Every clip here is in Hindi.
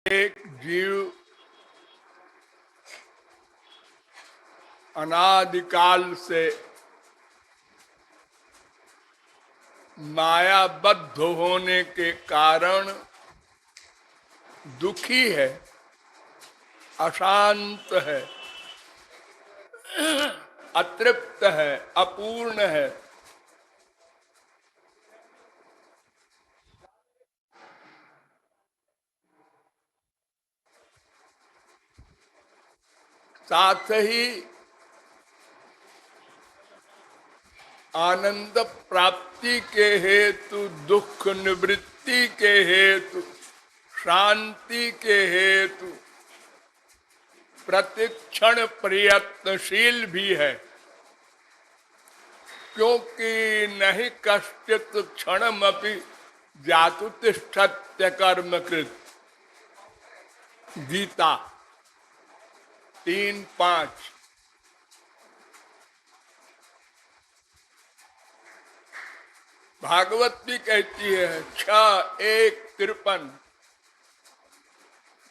एक जीव अनादिकाल से मायाबद्ध होने के कारण दुखी है, अशांत है, अतृप्त है, अपूर्ण है। साथ ही आनंद प्राप्ति के हेतु, दुख निवृत्ति के हेतु, शांति के हेतु प्रतिक्षण प्रयत्नशील भी है, क्योंकि नहीं कश्चित क्षणमपि जातु तिष्ठत्य कर्मकृत। गीता 3:5। भागवत भी कहती है 6:1-53,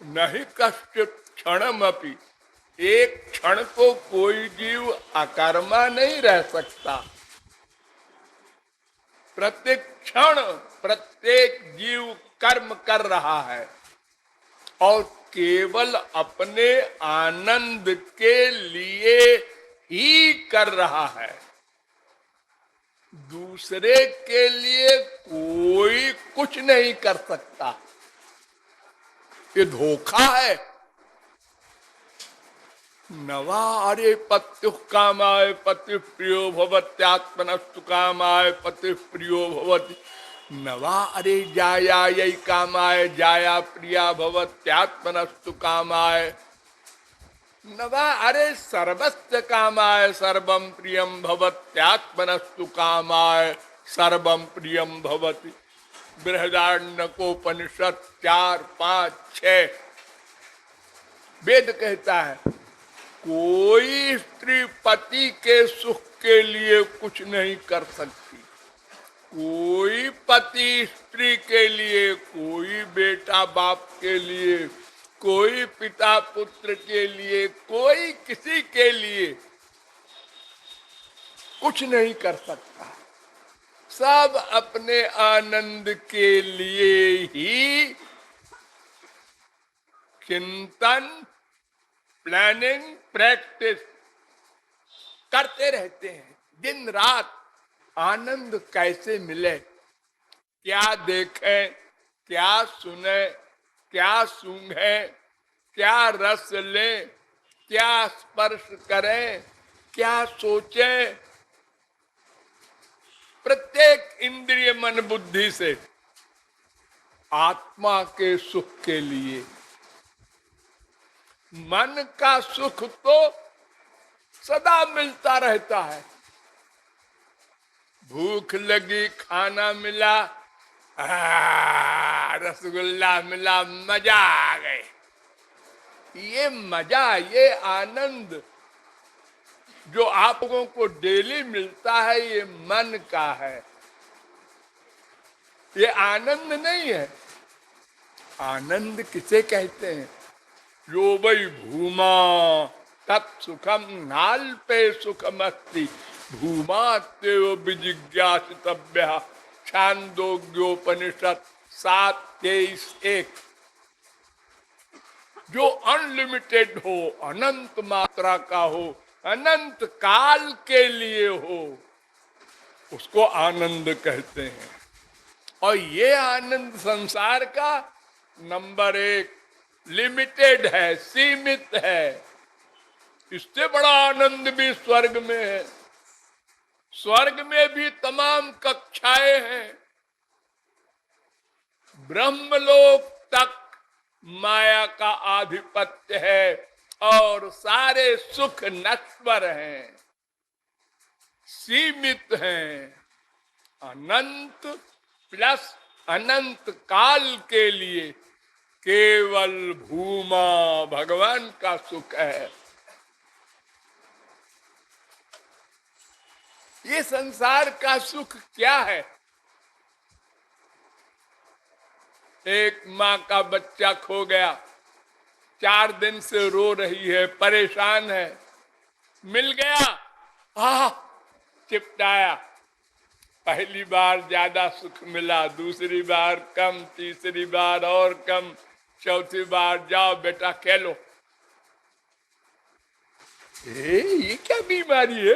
नहीं कश्चित क्षणमपि, एक क्षण को कोई जीव अकर्मा नहीं रह सकता। प्रत्येक क्षण प्रत्येक जीव कर्म कर रहा है और केवल अपने आनंद के लिए ही कर रहा है। दूसरे के लिए कोई कुछ नहीं कर सकता। ये धोखा है। नवा अरे पत्यु कामाय पति प्रियो भवत्यात्मनस्तु कामाय पति प्रियो भवति। नवा अरे जाया यही कामाय जाया प्रिया भवत्यात्मनस्तु कामाय। नवा अरे सर्वस्य कामाय सर्वं प्रियं भवत्यात्मनस्तु कामाय सर्वं प्रियं भवति। बृहदारण्यकोपनिषद 4-5-6 वेद कहता है कोई स्त्री पति के सुख के लिए कुछ नहीं कर सकती, कोई पति स्त्री के लिए, कोई बेटा बाप के लिए, कोई पिता पुत्र के लिए, कोई किसी के लिए कुछ नहीं कर सकता। सब अपने आनंद के लिए ही चिंतन, प्लानिंग, प्रैक्टिस करते रहते हैं दिन रात। आनंद कैसे मिले, क्या देखें, क्या सुने, क्या सूंघें, क्या रस लें, क्या स्पर्श करें, क्या सोचें। प्रत्येक इंद्रिय मन बुद्धि से आत्मा के सुख के लिए। मन का सुख तो सदा मिलता रहता है। भूख लगी, खाना मिला, रसगुल्ला मिला, मजा आ गए। ये मजा, ये आनंद जो आप लोगों को डेली मिलता है, ये मन का है, ये आनंद नहीं है। आनंद किसे कहते हैं? यो वै भूमा तत्सुखम नाल्पे सुखमस्ति भूमात्येव विजिज्ञासितव्यः। छांदोग्योपनिषद 7:23-1। जो अनलिमिटेड हो, अनंत मात्रा का हो, अनंत काल के लिए हो, उसको आनंद कहते हैं। और ये आनंद संसार का नंबर 1 लिमिटेड है, सीमित है। इससे बड़ा आनंद भी स्वर्ग में है। स्वर्ग में भी तमाम कक्षाएं हैं। ब्रह्मलोक तक माया का आधिपत्य है और सारे सुख नश्वर हैं, सीमित हैं। अनंत प्लस अनंत काल के लिए केवल भूमा भगवान का सुख है। ये संसार का सुख क्या है? एक माँ का बच्चा खो गया, 4 दिन से रो रही है, परेशान है, मिल गया, आह, चिपटाया। पहली बार ज्यादा सुख मिला, दूसरी बार कम, तीसरी बार और कम, चौथी बार जाओ बेटा कह लो। ये क्या बीमारी है?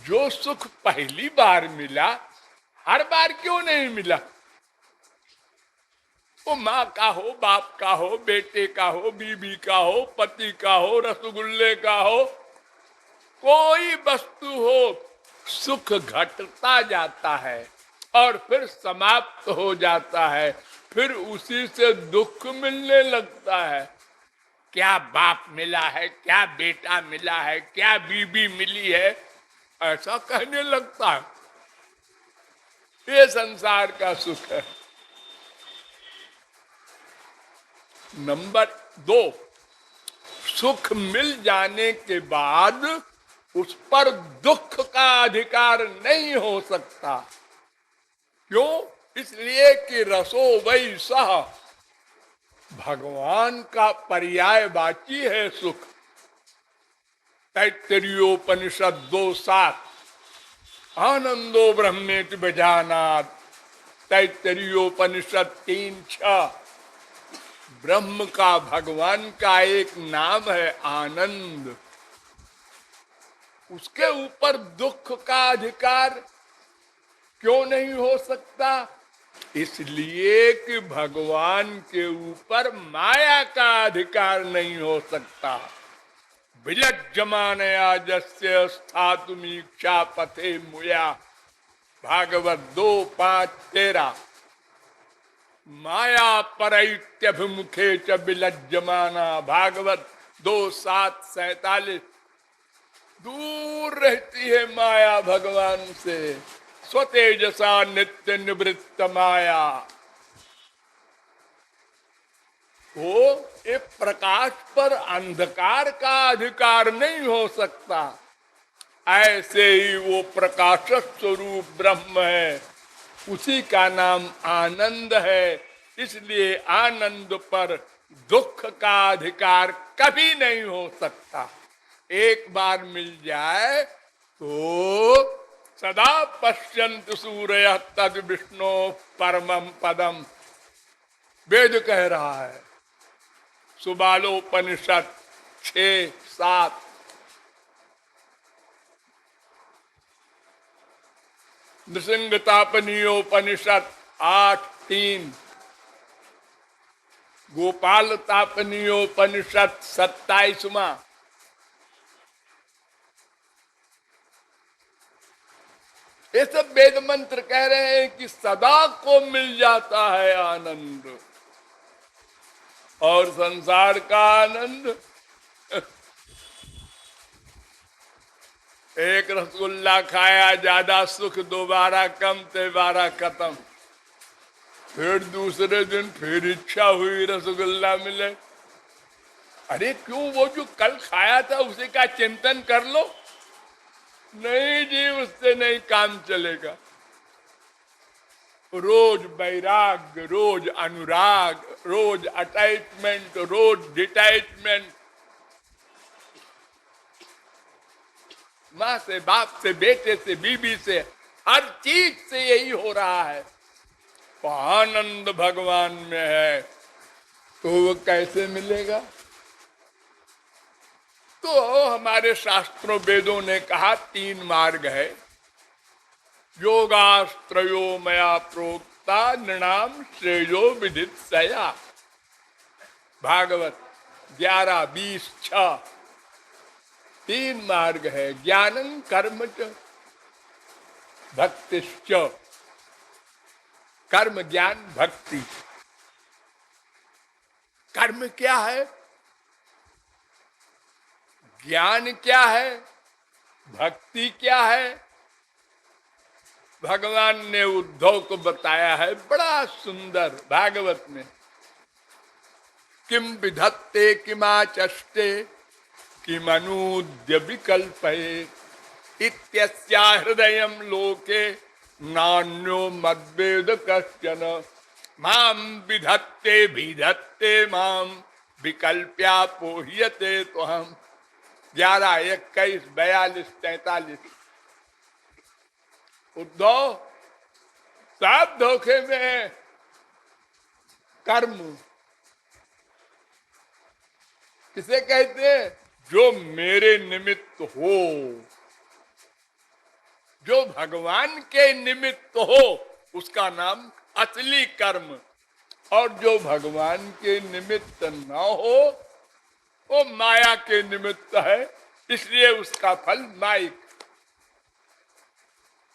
जो सुख पहली बार मिला हर बार क्यों नहीं मिला? वो माँ का हो, बाप का हो, बेटे का हो, बीबी का हो, पति का हो, रसगुल्ले का हो, कोई वस्तु हो, सुख घटता जाता है और फिर समाप्त हो जाता है, फिर उसी से दुख मिलने लगता है। क्या बाप मिला है, क्या बेटा मिला है, क्या बीबी मिली है, ऐसा कहने लगता है। ये संसार का सुख है। नंबर 2, सुख मिल जाने के बाद उस पर दुख का अधिकार नहीं हो सकता। क्यों? इसलिए कि रसो वै सह, भगवान का पर्यायवाची है सुख। तैत्तरीयोपनिषद 2:7, आनंदो ब्रह्मेति विजानात्। तैत्तरीयोपनिषद 3:6, ब्रह्म का, भगवान का एक नाम है आनंद। उसके ऊपर दुख का अधिकार क्यों नहीं हो सकता? इसलिए कि भगवान के ऊपर माया का अधिकार नहीं हो सकता। विलज्जमानया जस्य स्थातुमीक्षा पथे मुया, भागवत 2:5-13। माया परैत्यभिमुखे च विलज्जमाना, भागवत 2:7-47। दूर रहती है माया भगवान से, स्वतेजसा नित्य निवृत्त माया। वो एक प्रकाश पर अंधकार का अधिकार नहीं हो सकता। ऐसे ही वो प्रकाशक स्वरूप ब्रह्म है, उसी का नाम आनंद है। इसलिए आनंद पर दुख का अधिकार कभी नहीं हो सकता। एक बार मिल जाए तो सदा पश्यन्त सूर्य तद विष्णु परमं पदम, वेद कह रहा है। सुबालोपनिषद 6:7। नृसिंहतापनीयोपनिषद 8:3। गोपाल तापनीयोपनिषद 27वां। ये सब वेद मंत्र कह रहे हैं कि सदा को मिल जाता है आनंद। और संसार का आनंद, एक रसगुल्ला खाया ज्यादा सुख, दोबारा कम, तिबारा खत्म। फिर दूसरे दिन फिर इच्छा हुई रसगुल्ला मिले। अरे क्यों? वो जो कल खाया था उसी का चिंतन कर लो। नहीं जी, उससे नहीं काम चलेगा। रोज वैराग्य, रोज अनुराग, रोज अटैचमेंट, रोज डिटैचमेंट, माँ से, बाप से, बेटे से, बीबी से, हर चीज से यही हो रहा है। तो आनंद भगवान में है तो वो कैसे मिलेगा? तो हमारे शास्त्रों वेदों ने कहा 3 मार्ग है। योगास्त्रयो मया प्रोक्ता नृणाम श्रेयो विदित सया, भागवत 11:20-6। 3 मार्ग है। ज्ञानं कर्म च भक्तिश्च, कर्म, ज्ञान, भक्ति। कर्म क्या है? ज्ञान क्या है? भक्ति क्या है? भगवान ने उद्धव को बताया है बड़ा सुंदर भागवत में। किम विधत्ते किमाचष्टे किमनूद्य विकल्पये, इत्यस्या हृदयं लोके नान्यो मद्वेद कश्चन। माम विधत्ते विधत्ते माम विकल्प्या पोह्यते तो हम 11, 21, 42, 43। उद्धव सब धोखे में है। कर्म किसे कहते हैं? जो मेरे निमित्त हो, जो भगवान के निमित्त हो, उसका नाम असली कर्म। और जो भगवान के निमित्त न हो, वो माया के निमित्त है, इसलिए उसका फल माइक।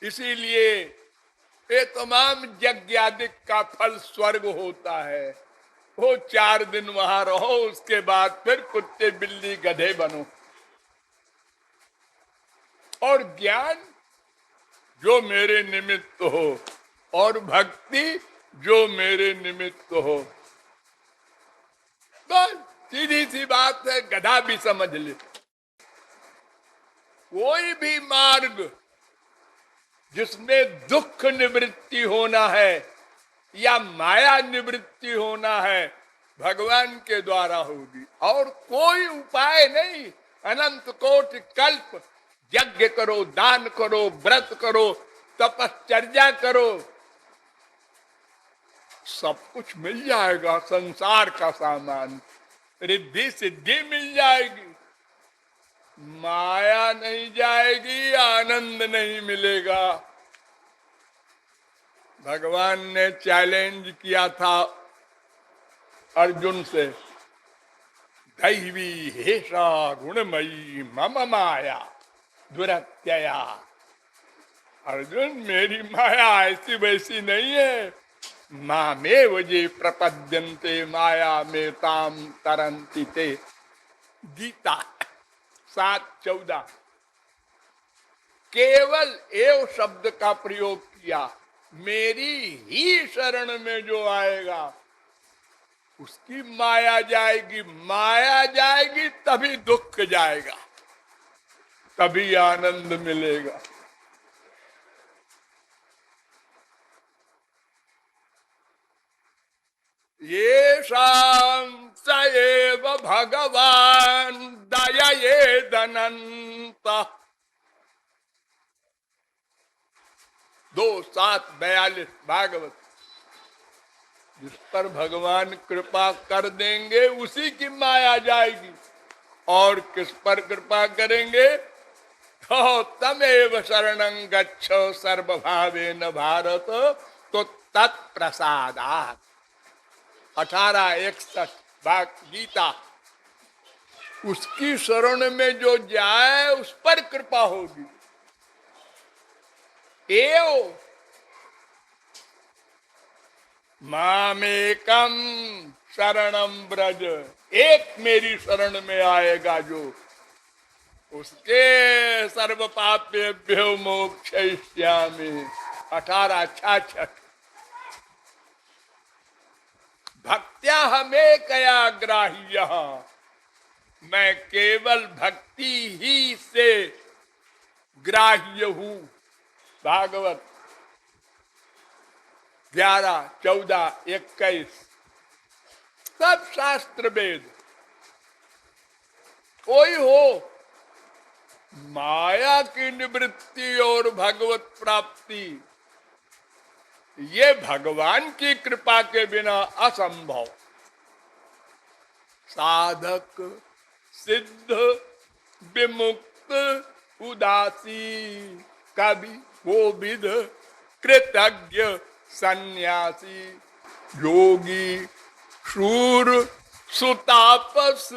इसीलिए ये तमाम यज्ञ आदि का फल स्वर्ग होता है। वो 4 दिन वहां रहो, उसके बाद फिर कुत्ते बिल्ली गधे बनो। और ज्ञान जो मेरे निमित्त हो, और भक्ति जो मेरे निमित्त हो। बस सीधी सी बात है, गधा भी समझ ले। कोई भी मार्ग जिसमें दुख निवृत्ति होना है या माया निवृत्ति होना है, भगवान के द्वारा होगी, और कोई उपाय नहीं। अनंत कोटि कल्प यज्ञ करो, दान करो, व्रत करो, तपश्चर्या करो, सब कुछ मिल जाएगा। संसार का सामान, रिद्धि सिद्धि मिल जाएगी, माया नहीं जाएगी, आनंद नहीं मिलेगा। भगवान ने चैलेंज किया था अर्जुन से, दैवी हेषा गुणमयी मम माया दुरत्यया। अर्जुन, मेरी माया ऐसी वैसी नहीं है। मामेव ये प्रपद्यन्ते माया में ताम तरन्ति ते। गीता 7:14। केवल एव शब्द का प्रयोग किया। मेरी ही शरण में जो आएगा उसकी माया जाएगी। माया जाएगी तभी दुख जाएगा, तभी आनंद मिलेगा। येषां स एव भगवान दययेदनन्तः। 2:7-42 भागवत। जिस पर भगवान कृपा कर देंगे उसी की माया जाएगी, और किस पर कृपा करेंगे? तो तमेव शरणं गच्छ सर्वभावेन भारत, तो तत्प्रसादात्। 18:61 गीता। उसकी शरण में जो जाए उस पर कृपा होगी। एव मामेकम शरणम ब्रज। एक मेरी शरण में आएगा जो, उसके सर्व पापेभ्यो मोक्षयिष्यामि। 18:66। भक्त्या हमें कया ग्राह्य। मैं केवल भक्ति ही से ग्राह्य हूं। भागवत 11, 14, 21। सब शास्त्र वेद। कोई हो, माया की निवृत्ति और भगवत प्राप्ति, ये भगवान की कृपा के बिना असंभव। साधक सिद्ध विमुक्त उदासी कवि गोविद कृतज्ञ सन्यासी योगी शूर सुतापस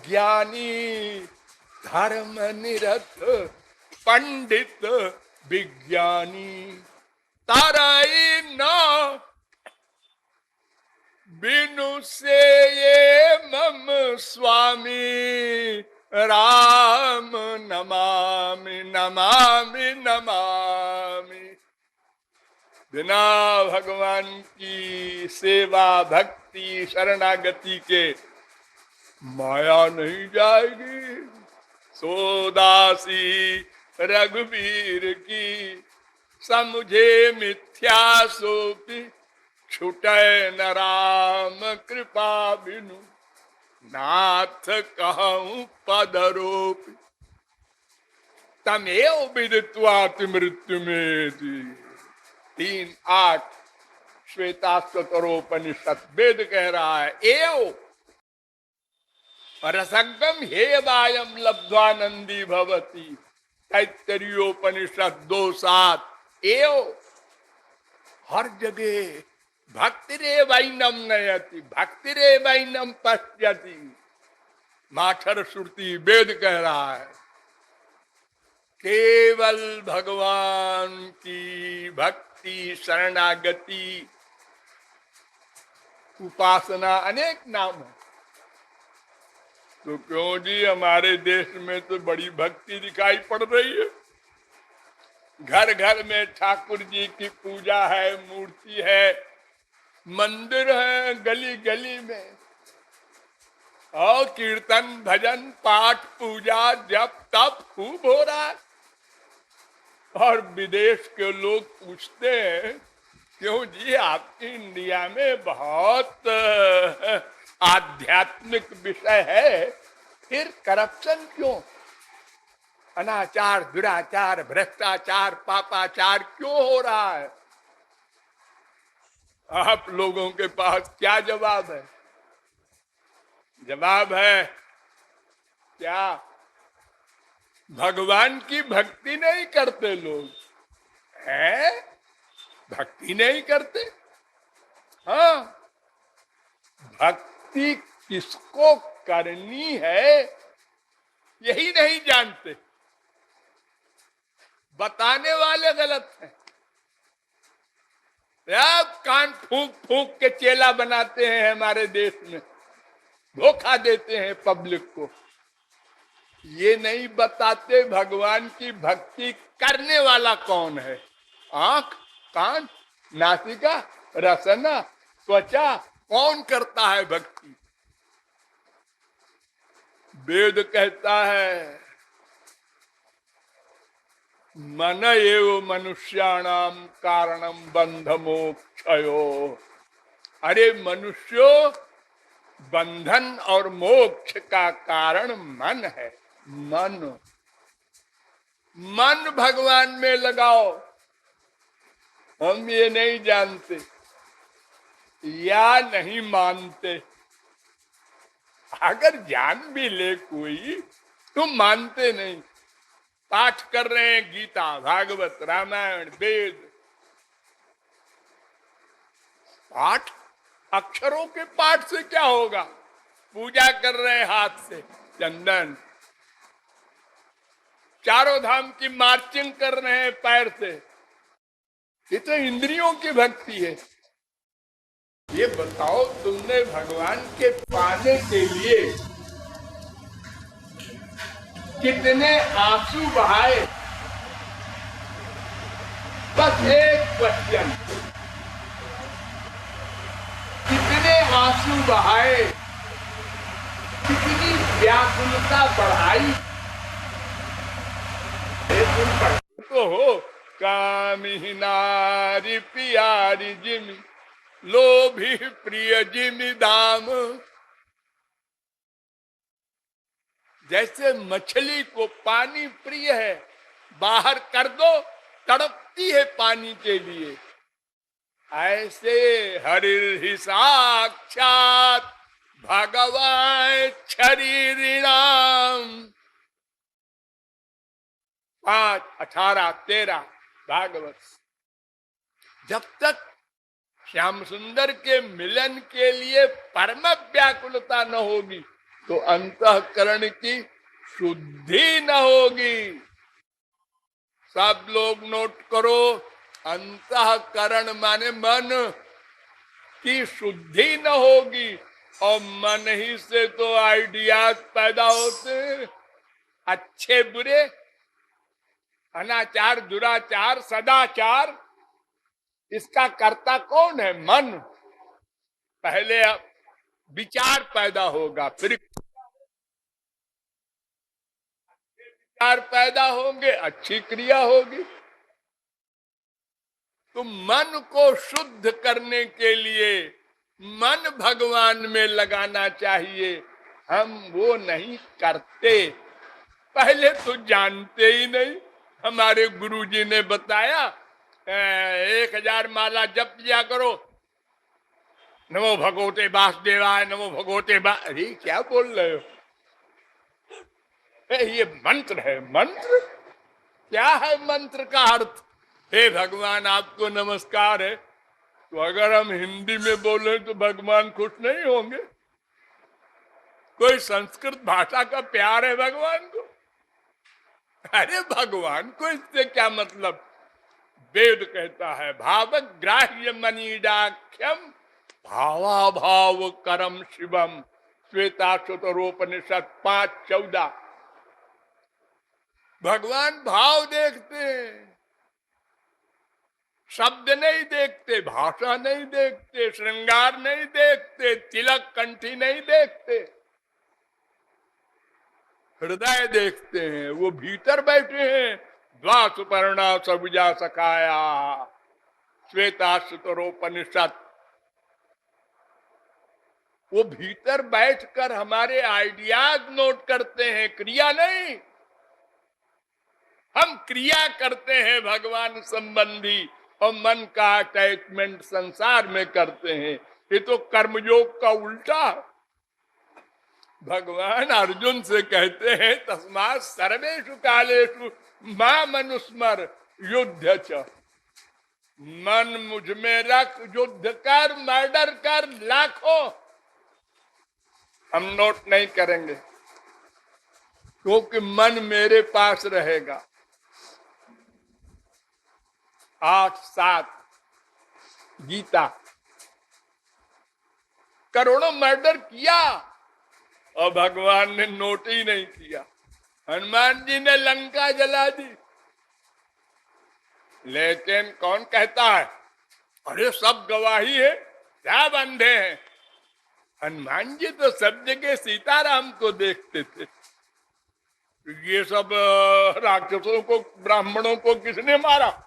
ज्ञानी धर्म निरत पंडित विज्ञानी ताराई न बिनु से ये मम स्वामी राम नमामि नमामि नमामि। बिना भगवान की सेवा भक्ति शरणागति के माया नहीं जाएगी। सोदासी रघुवीर की समझे मिथ्या सोपी छुटे न राम कृपा बिनु। नाथ कहूं पदरोप तमेव विदित्वाति मृत्यु में। 3:8 श्वेताश्वतरोपनिषद वेद कह रहा है एव रसगम हे वायम लब्ध्वानंदी भवती। तैत्तरीयोपनिषद 2:7 एव हर जगह भक्ति रे वैनम नयति भक्ति रे वैनम पश्यति। माठर श्रुति वेद कह रहा है केवल भगवान की भक्ति शरणागति उपासना अनेक नाम है। तो क्यों जी हमारे देश में तो बड़ी भक्ति दिखाई पड़ रही है। घर घर में ठाकुर जी की पूजा है, मूर्ति है, मंदिर है, गली गली में और कीर्तन भजन पाठ पूजा जप तप खूब हो रहा है। और विदेश के लोग पूछते हैं क्यों जी आपकी इंडिया में बहुत आध्यात्मिक विषय है, फिर करप्शन क्यों, अनाचार दुराचार भ्रष्टाचार पापाचार क्यों हो रहा है? आप लोगों के पास क्या जवाब है? जवाब है क्या? भगवान की भक्ति नहीं करते लोग हैं, भक्ति नहीं करते। हाँ, भक्ति किसको करनी है यही नहीं जानते, बताने वाले गलत हैं। अब कान फूंक फूंक के चेला बनाते हैं हमारे देश में, धोखा देते हैं पब्लिक को। ये नहीं बताते भगवान की भक्ति करने वाला कौन है। आंख कान नासिका रसना त्वचा कौन करता है भक्ति? वेद कहता है मन एव मनुष्याणाम कारणम बंध मोक्षयो। अरे मनुष्यो, बंधन और मोक्ष का कारण मन है। मन मन भगवान में लगाओ। हम ये नहीं जानते या नहीं मानते। अगर जान भी ले कोई तो मानते नहीं। पाठ कर रहे हैं गीता भागवत रामायण वेद, पाठ अक्षरों के पाठ से क्या होगा? पूजा कर रहे हैं हाथ से चंदन, चारों धाम की मार्चिंग कर रहे हैं पैर से, ये तो इंद्रियों की भक्ति है। ये बताओ तुमने भगवान के पाने के लिए कितने आंसू बहाए? बस एक क्वेश्चन, कितने आंसू बहाए, कितनी व्याकुलता बढ़ाई? तो हो कामी नारी प्यारी जिमी लोभी प्रिय जिमी दाम। जैसे मछली को पानी प्रिय है, बाहर कर दो तड़पती है पानी के लिए, ऐसे हरि साक्षात भगवान शरीरिणाम। 5, 18, 13 भागवत। जब तक श्याम सुंदर के मिलन के लिए परम व्याकुलता न होगी तो अंतःकरण की शुद्धि न होगी। सब लोग नोट करो, अंतःकरण माने मन की शुद्धि न होगी, और मन ही से तो आइडियाज पैदा होते हैं, अच्छे बुरे, अनाचार दुराचार सदाचार। इसका कर्ता कौन है? मन। पहले विचार पैदा होगा, फिर विचार पैदा होंगे, अच्छी क्रिया होगी। तो मन को शुद्ध करने के लिए मन भगवान में लगाना चाहिए। हम वो नहीं करते। पहले तो जानते ही नहीं। हमारे गुरुजी ने बताया 1000 माला जप लिया करो, नमो भगवते वासुदेवाय, नमो भगवते अरे क्या बोल रहे हो? ये मंत्र है। मंत्र क्या है? मंत्र का अर्थ हे भगवान आपको नमस्कार है। तो अगर हम हिंदी में बोले तो भगवान खुश नहीं होंगे? कोई संस्कृत भाषा का प्यार है भगवान को? अरे भगवान को इससे क्या मतलब? वेद कहता है भावग्राह्य मनीडाख्यम भावा भाव करम शिवम, श्वेताश्वतरोपनिषद 5:14। भगवान भाव देखते हैं, शब्द नहीं देखते, भाषा नहीं देखते, श्रृंगार नहीं देखते, तिलक कंठी नहीं देखते, हृदय देखते हैं। वो भीतर बैठे हैं। द्वासुपर्णा सबुजा सखाया, श्वेताश्वतरोपनिषद। वो भीतर बैठकर हमारे आइडियाज नोट करते हैं, क्रिया नहीं। हम क्रिया करते हैं भगवान संबंधी, और मन का अटैचमेंट संसार में करते हैं। ये तो कर्मयोग का उल्टा। भगवान अर्जुन से कहते हैं तस्मात् सर्वेषु कालेषु मां मनुस्मर युद्ध च। मन मुझ में रख, युद्ध कर, मर्डर कर, लाखों। हम नोट नहीं करेंगे क्योंकि मन मेरे पास रहेगा। 8:7 गीता। करोड़ों मर्डर किया और भगवान ने नोट ही नहीं किया। हनुमान जी ने लंका जला दी, लेकिन कौन कहता है अरे सब गवाही है, क्या बंधे हैं? हनुमान जी तो सब जगह सीताराम को देखते थे। ये सब राक्षसों को, ब्राह्मणों को किसने मारा?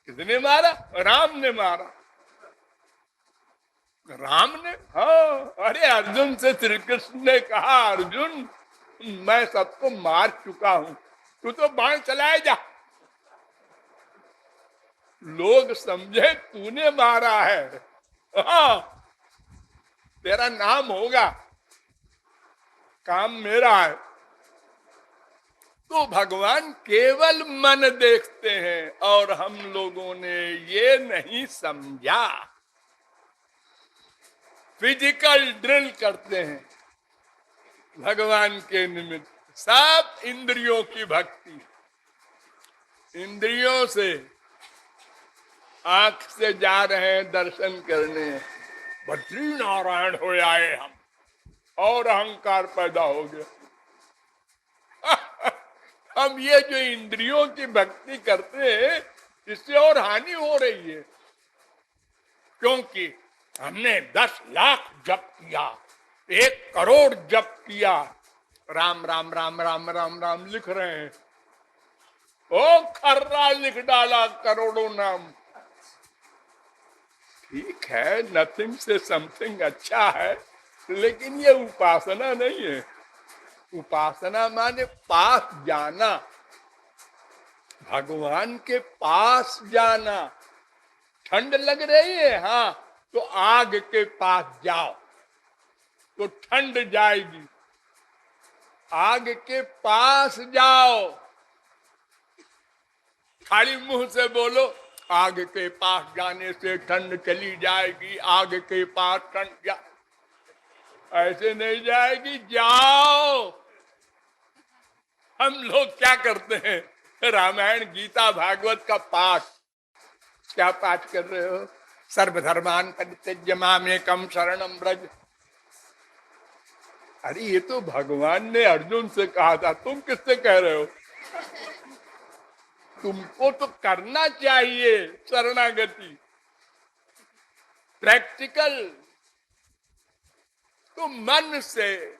किसने मारा? राम ने मारा। राम ने, हाँ। अरे अर्जुन से श्री कृष्ण ने कहा अर्जुन मैं सबको मार चुका हूं, तू तो बाण चलाए जा। लोग समझे तूने मारा है, हाँ तेरा नाम होगा, काम मेरा है। तो भगवान केवल मन देखते हैं और हम लोगों ने ये नहीं समझा। फिजिकल ड्रिल करते हैं भगवान के निमित्त। सब इंद्रियों की भक्ति, इंद्रियों से, आंख से जा रहे हैं दर्शन करने, बद्री नारायण हो आए हम, और अहंकार पैदा हो गया। हम ये जो इंद्रियों की भक्ति करते हैं इससे और हानि हो रही है, क्योंकि हमने 10 लाख जप किया, 1 करोड़ जप किया, राम राम राम राम राम राम लिख रहे हैं। ओ खर्रा लिख डाला करोड़ों नाम। ठीक है, नथिंग से समथिंग अच्छा है, लेकिन ये उपासना नहीं है। उपासना माने पास जाना, भगवान के पास जाना। ठंड लग रही है, हाँ, तो आग के पास जाओ तो ठंड जाएगी। आग के पास जाओ, खाली मुंह से बोलो आग के पास जाने से ठंड चली जाएगी, आग के पास ठंड जा, ऐसे नहीं जाएगी। जाओ। हम लोग क्या करते हैं? रामायण गीता भागवत का पाठ। क्या पाठ कर रहे हो? सर्वधर्मान परित्यज्य मामेकं शरणं व्रज। अरे ये तो भगवान ने अर्जुन से कहा था, तुम किससे कह रहे हो? तुमको तो करना चाहिए शरणागति, प्रैक्टिकल। तो मन से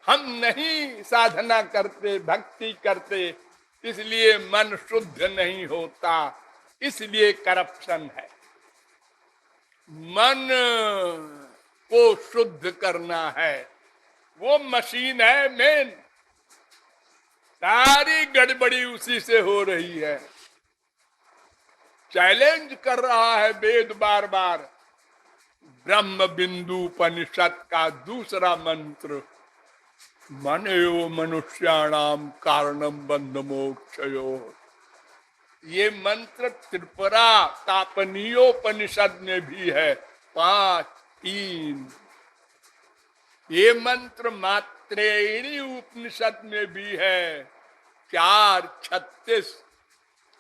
हम नहीं साधना करते, भक्ति करते, इसलिए मन शुद्ध नहीं होता, इसलिए करप्शन है। मन को शुद्ध करना है। वो मशीन है मेन, सारी गड़बड़ी उसी से हो रही है। चैलेंज कर रहा है वेद बार बार। ब्रह्म बिंदु उपनिषद का दूसरा मंत्र, मन एव मनुष्याणाम कारणम बंध मोक्षयो। ये मंत्र त्रिपुरा तापनीयोपनिषद में भी है, 5:3। ये मंत्र मात्रेयणी उपनिषद में भी है, 4:36।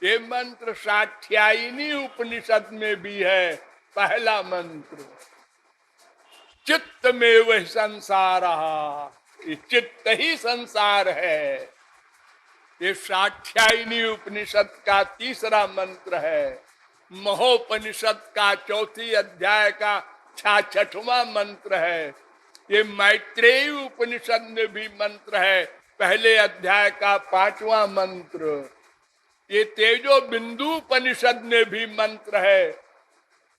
ये मंत्र साठ्यायनी उपनिषद में भी है, पहला मंत्र। चित्त में वह संसार, ये चित्त ही संसार है। ये साठ्यायनी उपनिषद का तीसरा मंत्र है। महोपनिषद का 4 अध्याय का 66वां मंत्र है। ये मैत्रेयी उपनिषद में भी मंत्र है, पहले अध्याय का 5वां मंत्र। ये तेजो बिंदु उपनिषद में भी मंत्र है,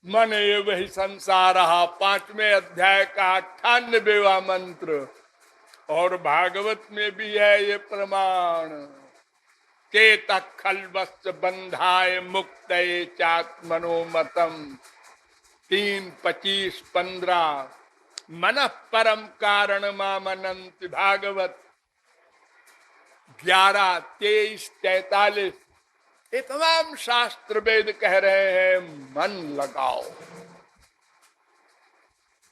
मन ये वही संसार, 5वें अध्याय का 98वां मंत्र। और भागवत में भी है ये प्रमाण, चेत खलवस् बंधाय मुक्तये चात्मनो मतम, 3:25-15। मनः परम कारण मामनन्ति, भागवत 11:23-43। ये तमाम शास्त्र वेद कह रहे हैं मन लगाओ,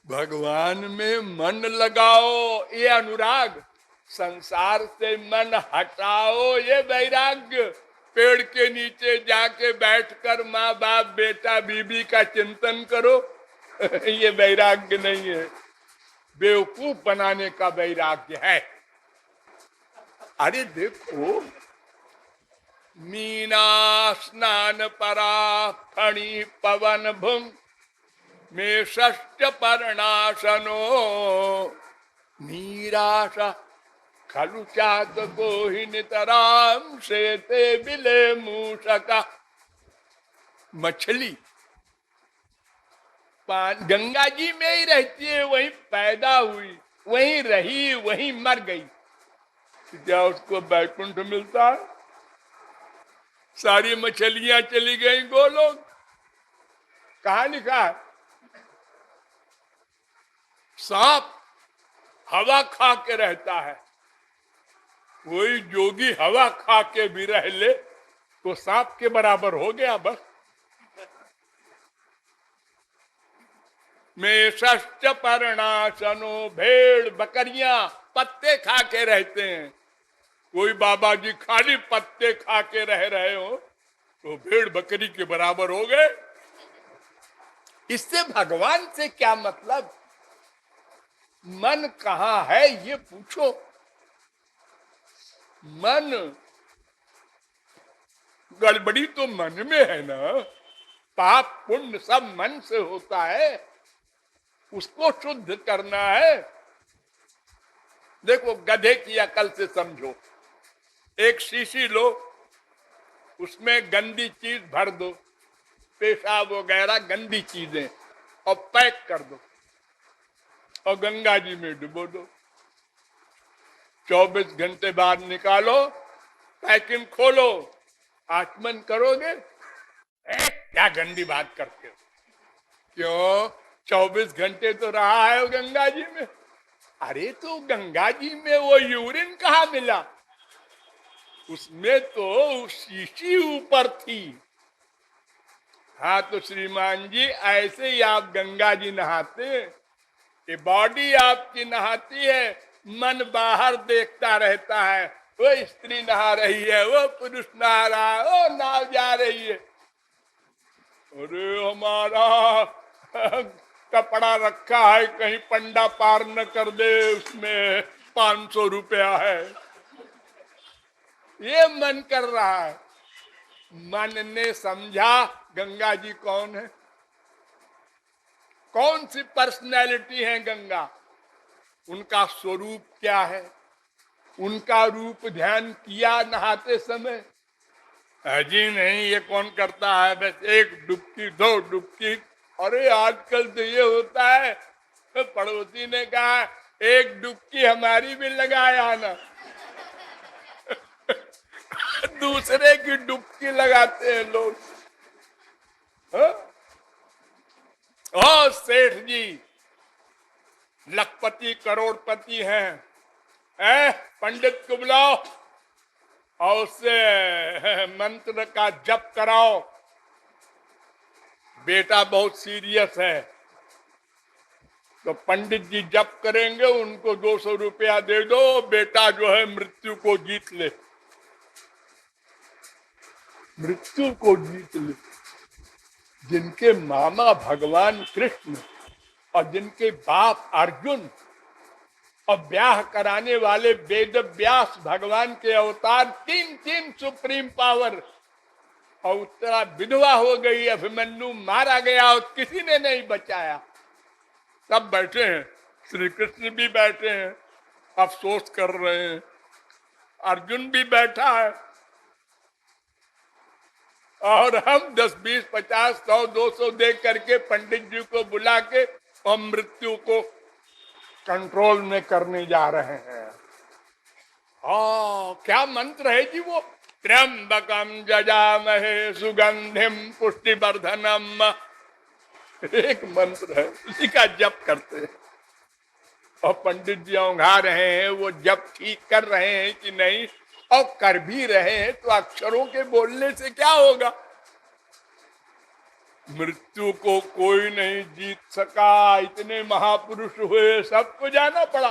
भगवान में मन लगाओ, ये अनुराग। संसार से मन हटाओ, ये वैराग्य। पेड़ के नीचे जाके बैठकर माँ बाप बेटा बीबी का चिंतन करो, ये वैराग्य नहीं है, बेवकूफ बनाने का वैराग्य है। अरे देखो, मीना स्नान परा फणी पवन भुम में षष्ठ पर्णाशनो, नीराशा खलु चात गोहि नितराम शेते बिले मूषका। मछली गंगा जी में ही रहती है, वहीं पैदा हुई, वहीं रही, वहीं मर गई। क्या उसको बैकुंठ मिलता है? सारी मछलियां चली गई गोलोक। कहा लिखा है? सांप हवा खा के रहता है, कोई जोगी हवा खा के भी रह ले तो सांप के बराबर हो गया बस। में षष्ठ पर्णाशनो, भेड़ बकरियां पत्ते खा के रहते हैं। कोई बाबा जी खाली पत्ते खा के रह रहे हो तो भेड़ बकरी के बराबर हो गए। इससे भगवान से क्या मतलब? मन कहाँ है ये पूछो। मन, गड़बड़ी तो मन में है ना। पाप पुण्य सब मन से होता है, उसको शुद्ध करना है। देखो, गधे की अकल से समझो। एक शीशी लो, उसमें गंदी चीज भर दो, पेशाब वगैरह गंदी चीजें, और पैक कर दो और गंगा जी में डुबो दो। 24 घंटे बाद निकालो, पैकिंग खोलो, आचमन करोगे, क्या गंदी बात करते हो? क्यों? 24 घंटे तो रहा है वो गंगा जी में। अरे तो गंगा जी में वो यूरिन कहाँ मिला? उसमें तो शीशी ऊपर थी। हाँ तो श्रीमान जी, ऐसे ही आप गंगा जी नहाते, ये बॉडी आपकी नहाती है, मन बाहर देखता रहता है। वो स्त्री नहा रही है, वो पुरुष नहा रहा है, वो नाव जा रही है। अरे हमारा कपड़ा रखा है, कहीं पंडा पार न कर दे, उसमें 500 रुपया है, ये मन कर रहा है। मन ने समझा गंगा जी कौन है, कौन सी पर्सनैलिटी है गंगा, उनका स्वरूप क्या है, उनका रूप ध्यान किया नहाते समय? अजी नहीं, ये कौन करता है, बस 1 डुबकी 2 डुबकी। अरे आजकल तो ये होता है, पड़ोसी ने कहा एक डुबकी हमारी भी लगाया ना। दूसरे की डुबकी लगाते हैं लोग। हाँ? ओ सेठ जी लखपति करोड़पति हैं, पंडित को बुलाओ और उससे मंत्र का जप कराओ, बेटा बहुत सीरियस है। तो पंडित जी जप करेंगे, उनको 200 रुपया दे दो, बेटा जो है मृत्यु को जीत ले, मृत्यु को जीत ले। जिनके मामा भगवान कृष्ण और जिनके बाप अर्जुन और ब्याह कराने वाले वेद व्यास भगवान के अवतार, तीन तीन सुप्रीम पावर, और उत्तरा विधवा हो गई, अभिमन्यु मारा गया और किसी ने नहीं बचाया। सब बैठे हैं, श्री कृष्ण भी बैठे हैं, अफसोस कर रहे हैं, अर्जुन भी बैठा है, और हम 10, 20, 50, 100, 200 दे करके पंडित जी को बुला के और मृत्यु को कंट्रोल में करने जा रहे हैं। क्या मंत्र है जी वो? त्र्यंबकम जजामहे सुगंधिम पुष्टिवर्धनम, एक मंत्र है, उसी का जप करते हैं। और पंडित जी औंघा रहे हैं, वो जप ठीक कर रहे हैं कि नहीं, और कर भी रहे हैं तो अक्षरों के बोलने से क्या होगा? मृत्यु को कोई नहीं जीत सका, इतने महापुरुष हुए, सबको जाना पड़ा।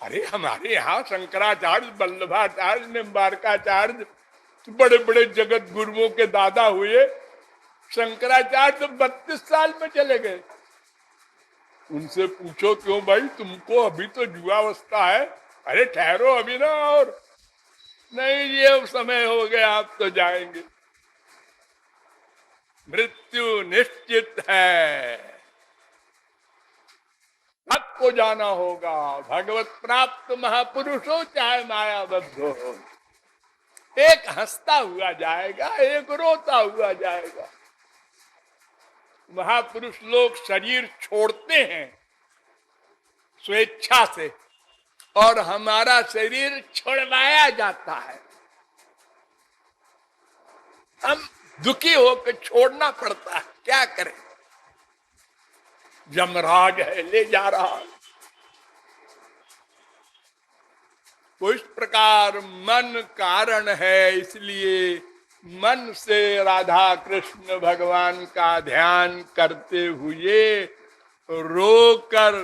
अरे हमारे यहाँ शंकराचार्य, वल्लभाचार्य, निम्बारकाचार्य, बड़े बड़े जगत गुरुओं के दादा हुए। शंकराचार्य तो 32 साल में चले गए। उनसे पूछो क्यों भाई, तुमको अभी तो युवावस्था है। अरे ठहरो अभी ना, और नहीं ये समय हो गया, आप तो जाएंगे। मृत्यु निश्चित है, सबको जाना होगा। भगवत प्राप्त महापुरुष हो चाहे मायाबद्ध हो, एक हंसता हुआ जाएगा, एक रोता हुआ जाएगा। महापुरुष लोग शरीर छोड़ते हैं स्वेच्छा से, और हमारा शरीर छोड़वाया जाता है। हम दुखी होकर छोड़ना पड़ता है, क्या करें? यमराज है, ले जा रहा। तो इस प्रकार मन कारण है, इसलिए मन से राधा कृष्ण भगवान का ध्यान करते हुए रोकर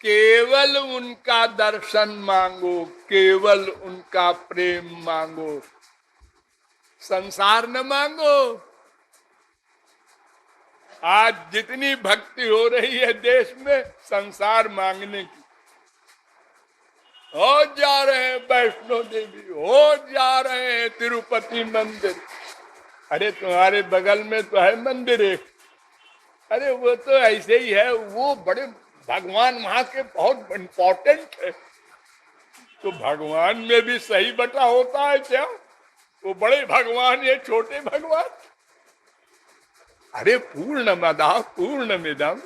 केवल उनका दर्शन मांगो, केवल उनका प्रेम मांगो, संसार न मांगो। आज जितनी भक्ति हो रही है देश में, संसार मांगने की। हो जा रहे हैं वैष्णो देवी, हो जा रहे हैं तिरुपति मंदिर। अरे तुम्हारे बगल में तो है मंदिर एक, अरे वो तो ऐसे ही है, वो बड़े भगवान वहां के बहुत इंपॉर्टेंट है। तो भगवान में भी सही बटा होता है क्या? वो बड़े भगवान, ये छोटे भगवान। अरे पूर्णमदा पूर्णमिदं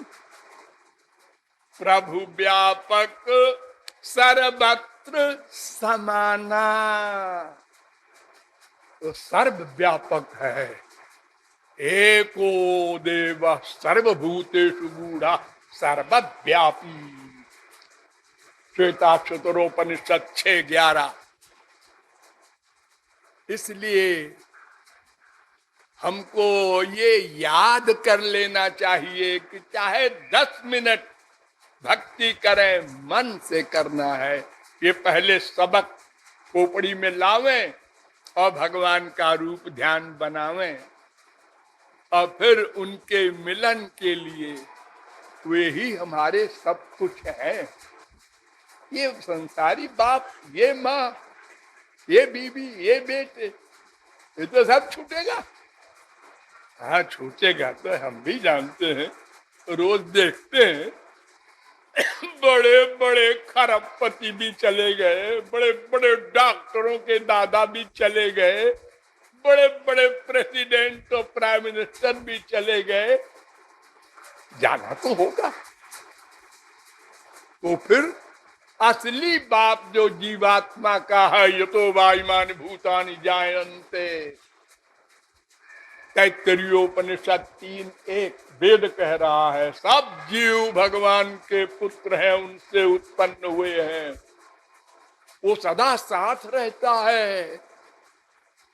प्रभु व्यापक सर्वत्र समाना, तो सर्व व्यापक है। एको देव सर्वभूतेषु गूढ़ा सर्वव्यापी, श्वेताक्षतरोपनिषद 6:11। इसलिए हमको ये याद कर लेना चाहिए कि चाहे 10 मिनट भक्ति करें, मन से करना है। ये पहले सबक खोपड़ी में लावें और भगवान का रूप ध्यान बनावें, और फिर उनके मिलन के लिए वे ही हमारे सब कुछ हैं। ये संसारी बाप, ये माँ, ये बीवी, ये बेटे, ये तो सब छूटेगा। हाँ छूटेगा तो हम भी जानते हैं, रोज देखते हैं। बड़े बड़े खरबपति भी चले गए, बड़े बड़े डॉक्टरों के दादा भी चले गए, बड़े बड़े प्रेसिडेंट और प्राइम मिनिस्टर भी चले गए। जाना तो होगा। तो फिर असली बाप जो जीवात्मा का है, यतो वायुमान भूतानि जायन्ते, तैत्तरीयोपनिषद 3:1 वेद कह रहा है सब जीव भगवान के पुत्र हैं, उनसे उत्पन्न हुए हैं। वो सदा साथ रहता है।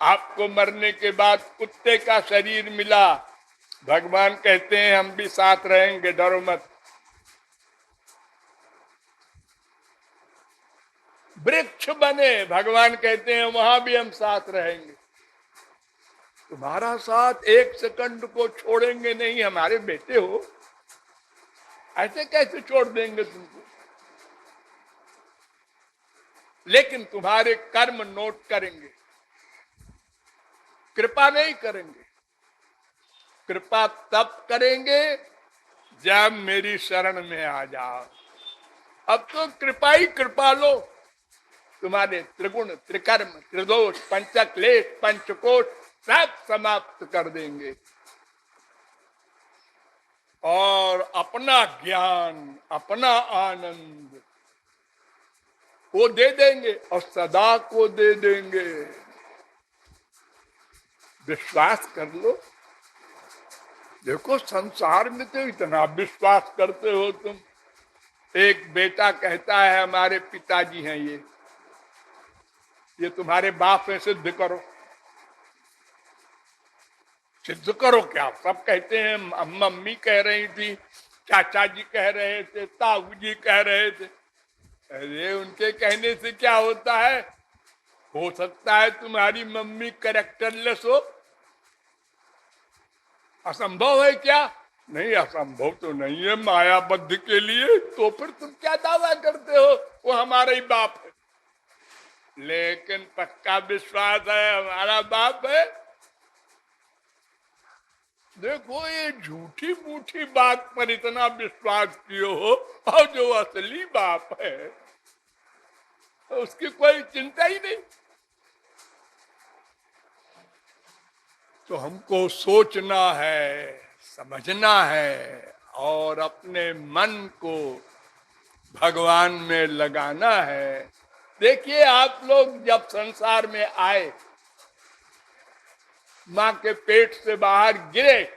आपको मरने के बाद कुत्ते का शरीर मिला, भगवान कहते हैं हम भी साथ रहेंगे, डरो मत। वृक्ष बने, भगवान कहते हैं वहां भी हम साथ रहेंगे। तुम्हारा साथ एक सेकंड को छोड़ेंगे नहीं, हमारे बेटे हो, ऐसे कैसे छोड़ देंगे तुमको। लेकिन तुम्हारे कर्म नोट करेंगे, कृपा नहीं करेंगे। कृपा तब करेंगे जब मेरी शरण में आ जाओ। अब तो कृपा ही कृपा लो, तुम्हारे त्रिगुण त्रिकर्म त्रिदोष पंचक्लेश पंचकोश सब समाप्त कर देंगे और अपना ज्ञान अपना आनंद वो दे देंगे और सदा को दे देंगे। विश्वास कर लो। देखो संसार में तो इतना विश्वास करते हो तुम। एक बेटा कहता है हमारे पिताजी हैं ये तुम्हारे बाप है, सिद्ध करो। सिद्ध करो क्या? सब कहते हैं, मम्मी कह रही थी, चाचा जी कह रहे थे, ताऊ जी कह रहे थे। अरे उनके कहने से क्या होता है? हो सकता है तुम्हारी मम्मी कैरेक्टरलेस हो। असंभव है क्या? नहीं, असंभव तो नहीं है मायाबद्ध के लिए। तो फिर तुम क्या दावा करते हो वो हमारा ही बाप है? लेकिन पक्का विश्वास है हमारा बाप है। देखो ये झूठी मूठी बात पर इतना विश्वास किए हो, और जो असली बाप है उसकी कोई चिंता ही नहीं। तो हमको सोचना है, समझना है और अपने मन को भगवान में लगाना है। देखिए आप लोग जब संसार में आए, माँ के पेट से बाहर गिरे,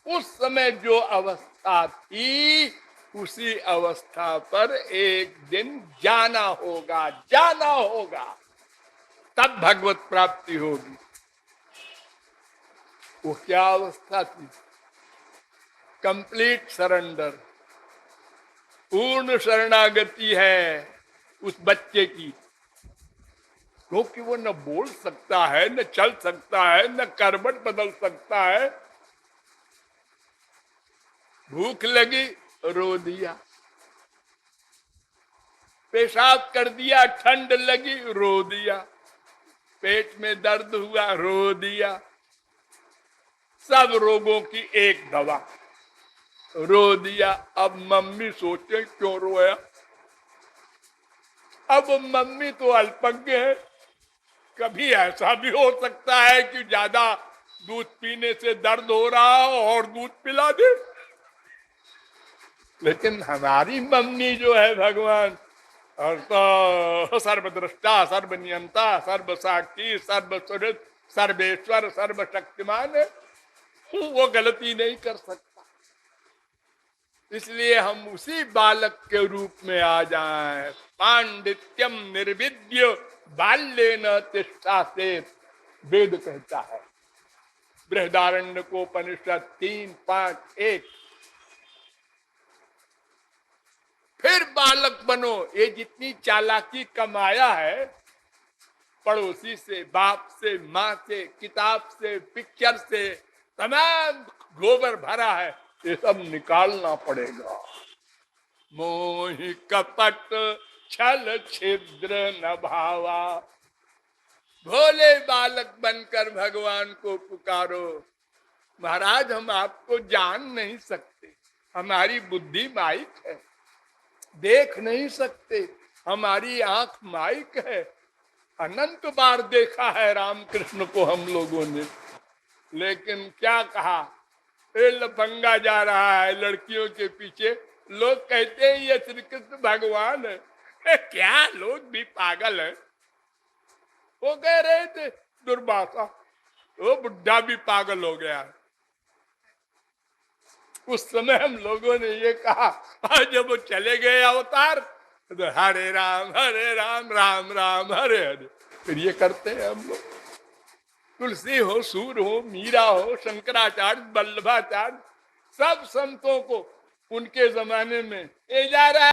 उस समय जो अवस्था थी उसी अवस्था पर एक दिन जाना होगा, जाना होगा, तब भगवत प्राप्ति होगी। वो क्या अवस्था थी? कंप्लीट सरेंडर, पूर्ण शरणागति है उस बच्चे की, क्योंकि वो न बोल सकता है, न चल सकता है, न करवट बदल सकता है। भूख लगी, रो दिया। पेशाब कर दिया, ठंड लगी, रो दिया। पेट में दर्द हुआ, रो दिया। सब रोगों की एक दवा, रो दिया। अब मम्मी सोचे क्यों रोया? अब मम्मी तो अल्पज्ञ है। कभी ऐसा भी हो सकता है कि ज्यादा दूध पीने से दर्द हो रहा हो और दूध पिला दे। लेकिन हमारी मम्मी जो है भगवान, और तो सर्वद्रष्टा सर्वनियंता सर्वसाक्षी सर्वसुहृद सर्वेश्वर सर्वशक्तिमान है, वो गलती नहीं कर सकता। इसलिए हम उसी बालक के रूप में आ जाएं। पांडित्यम निर्विद्य बाल्येन तिष्ठासेत्, वेद कहता है, बृहदारण्यकोपनिषद 3:5-1। फिर बालक बनो। ये जितनी चालाकी कमाया है, पड़ोसी से, बाप से, माँ से, किताब से, पिक्चर से, तमाम गोबर भरा है, ये सब निकालना पड़ेगा। मोहि कपट छल छिद्र न भावा। भोले बालक बनकर भगवान को पुकारो। महाराज हम आपको जान नहीं सकते, हमारी बुद्धि माइक है, देख नहीं सकते, हमारी आंख माइक है। अनंत बार देखा है रामकृष्ण को हम लोगों ने, लेकिन क्या कहा? ये लफंगा जा रहा है लड़कियों के पीछे, लोग कहते हैं ये श्री कृष्ण भगवान है। क्या लोग भी पागल है। वो कह रहे थे दुर्वासा, वो बुढ़ा भी पागल हो गया। उस समय हम लोगों ने ये कहा, और जब वो चले गए अवतार तो हरे राम राम राम हरे हरे। फिर ये करते हैं हम लोग। तुलसी हो, सूर हो, मीरा हो, शंकराचार्य, वल्लभाचार्य, सब संतों को उनके जमाने में ये जा रहा है।